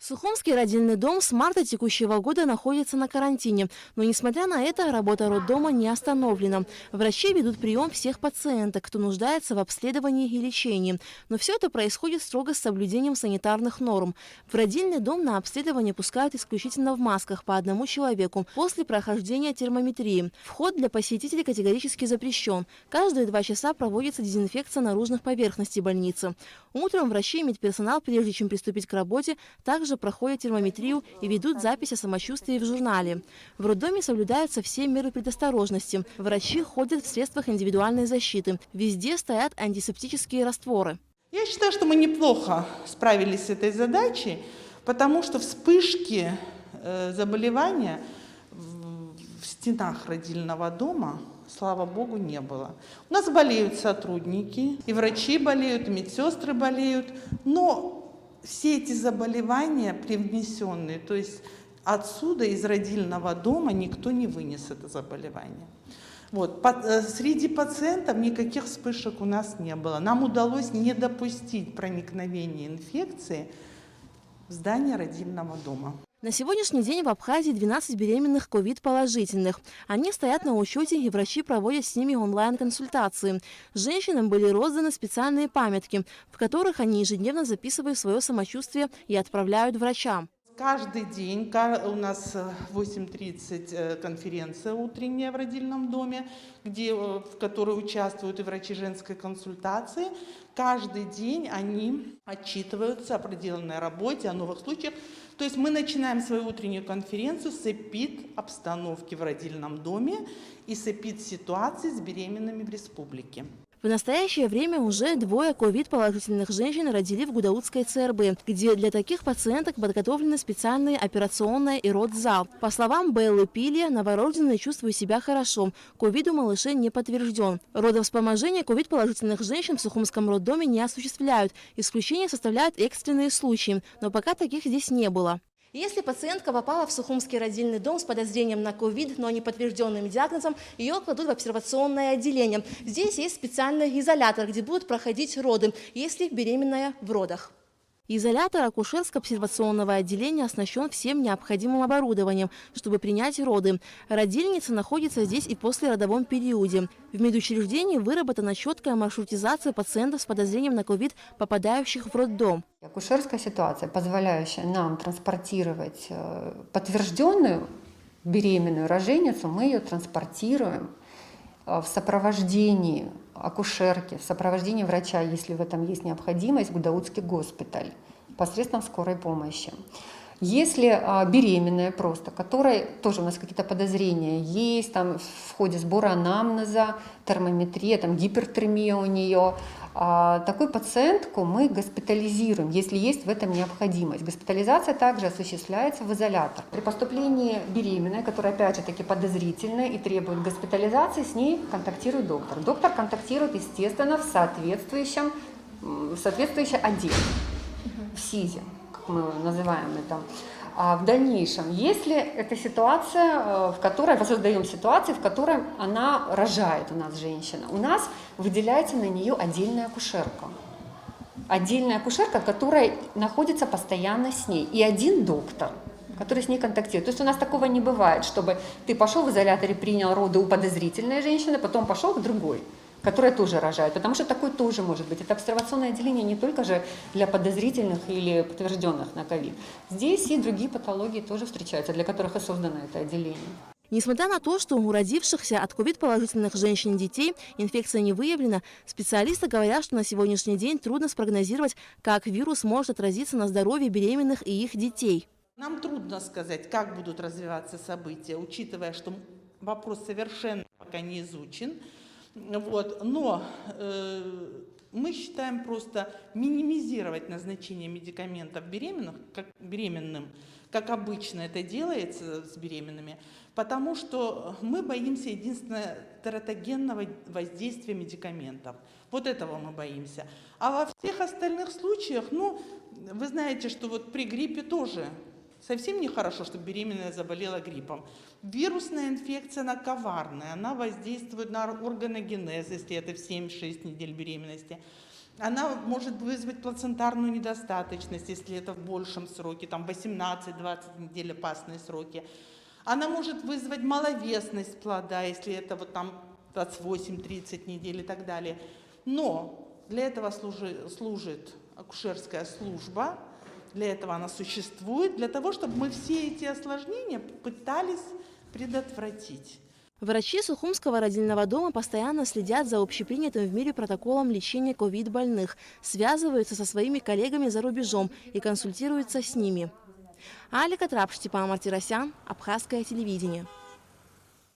Сухумский родильный дом с марта текущего года находится на карантине, но несмотря на это, работа роддома не остановлена. Врачи ведут прием всех пациенток, кто нуждается в обследовании и лечении. Но все это происходит строго с соблюдением санитарных норм. В родильный дом на обследование пускают исключительно в масках по одному человеку после прохождения термометрии. Вход для посетителей категорически запрещен. Каждые 2 часа проводится дезинфекция наружных поверхностей больницы. Утром врачи и медперсонал, прежде чем приступить к работе, также проходят термометрию и ведут запись о самочувствии в журнале. В роддоме соблюдаются все меры предосторожности. Врачи ходят в средствах индивидуальной защиты. Везде стоят антисептические растворы. Я считаю, что мы неплохо справились с этой задачей, потому что вспышки заболевания в стенах родильного дома, слава богу, не было. У нас болеют сотрудники, и врачи болеют, и медсестры болеют, но все эти заболевания привнесенные, то есть отсюда, из родильного дома, никто не вынес это заболевание. Вот. Среди пациентов никаких вспышек у нас не было. Нам удалось не допустить проникновения инфекции в здание родильного дома. На сегодняшний день в Абхазии 12 беременных ковид-положительных. Они стоят на учете, и врачи проводят с ними онлайн-консультации. Женщинам были розданы специальные памятки, в которых они ежедневно записывают свое самочувствие и отправляют врачам. Каждый день у нас в 8:30 конференция утренняя в родильном доме, в которой участвуют и врачи женской консультации. Каждый день они отчитываются о проделанной работе, о новых случаях. То есть мы начинаем свою утреннюю конференцию с эпид-обстановки в родильном доме и с эпид-ситуации с беременными в республике. В настоящее время уже 2 ковид-положительных женщин родили в Гудаутской ЦРБ, где для таких пациенток подготовлены специальные операционная и родзал. По словам Беллы Пилия, новорожденные чувствуют себя хорошо. Ковид у малышей не подтвержден. Родовспоможение ковид-положительных женщин в Сухумском роддоме не осуществляют. Исключение составляют экстренные случаи, но пока таких здесь не было. Если пациентка попала в Сухумский родильный дом с подозрением на ковид, но не подтвержденным диагнозом, ее кладут в обсервационное отделение. Здесь есть специальный изолятор, где будут проходить роды, если беременная в родах. Изолятор акушерско-обсервационного отделения оснащен всем необходимым оборудованием, чтобы принять роды. Родильница находится здесь и после родовом периоде. В медучреждении выработана четкая маршрутизация пациентов с подозрением на ковид, попадающих в роддом. Акушерская ситуация, позволяющая нам транспортировать подтвержденную беременную роженицу, мы ее транспортируем в сопровождении акушерки, в сопровождении врача, если в этом есть необходимость, в Гудаутский госпиталь посредством скорой помощи. Если беременная просто, которой тоже у нас какие-то подозрения есть, там в ходе сбора анамнеза, термометрия, там гипертермия у нее, такую пациентку мы госпитализируем, если есть в этом необходимость. Госпитализация также осуществляется в изолятор. При поступлении беременной, которая опять же таки подозрительная и требует госпитализации, с ней контактирует доктор. Доктор контактирует, естественно, в соответствующем отделе, в СИЗе, как мы называем это. А в дальнейшем, если это ситуация, воссоздаем ситуацию, в которой она рожает у нас женщина, у нас выделяется на нее отдельная акушерка. Отдельная акушерка, которая находится постоянно с ней. И один доктор, который с ней контактирует. То есть у нас такого не бывает, чтобы ты пошел в изоляторе, принял роды у подозрительной женщины, потом пошел к другой, которая тоже рожает, потому что такое тоже может быть. Это обсервационное отделение не только же для подозрительных или подтвержденных на ковид. Здесь и другие патологии тоже встречаются, для которых и создано это отделение. Несмотря на то, что у родившихся от ковид-положительных женщин и детей инфекция не выявлена, специалисты говорят, что на сегодняшний день трудно спрогнозировать, как вирус может отразиться на здоровье беременных и их детей. Нам трудно сказать, как будут развиваться события, учитывая, что вопрос совершенно пока не изучен. Вот. Но мы считаем просто минимизировать назначение медикаментов беременным, как обычно это делается с беременными, потому что мы боимся единственного тератогенного воздействия медикаментов. Вот этого мы боимся. А во всех остальных случаях, вы знаете, что вот при гриппе тоже совсем нехорошо, чтобы беременная заболела гриппом. Вирусная инфекция, она коварная, она воздействует на органогенез, если это в 7-6 недель беременности. Она может вызвать плацентарную недостаточность, если это в большем сроке, там 18-20 недель опасные сроки. Она может вызвать маловесность плода, если это вот там 28-30 недель и так далее. Но для этого служит акушерская служба, для этого она существует, для того, чтобы мы все эти осложнения пытались предотвратить. Врачи Сухумского родильного дома постоянно следят за общепринятым в мире протоколом лечения ковид-больных, связываются со своими коллегами за рубежом и консультируются с ними. Алика Трап, Степан Мартиросян, Абхазское телевидение.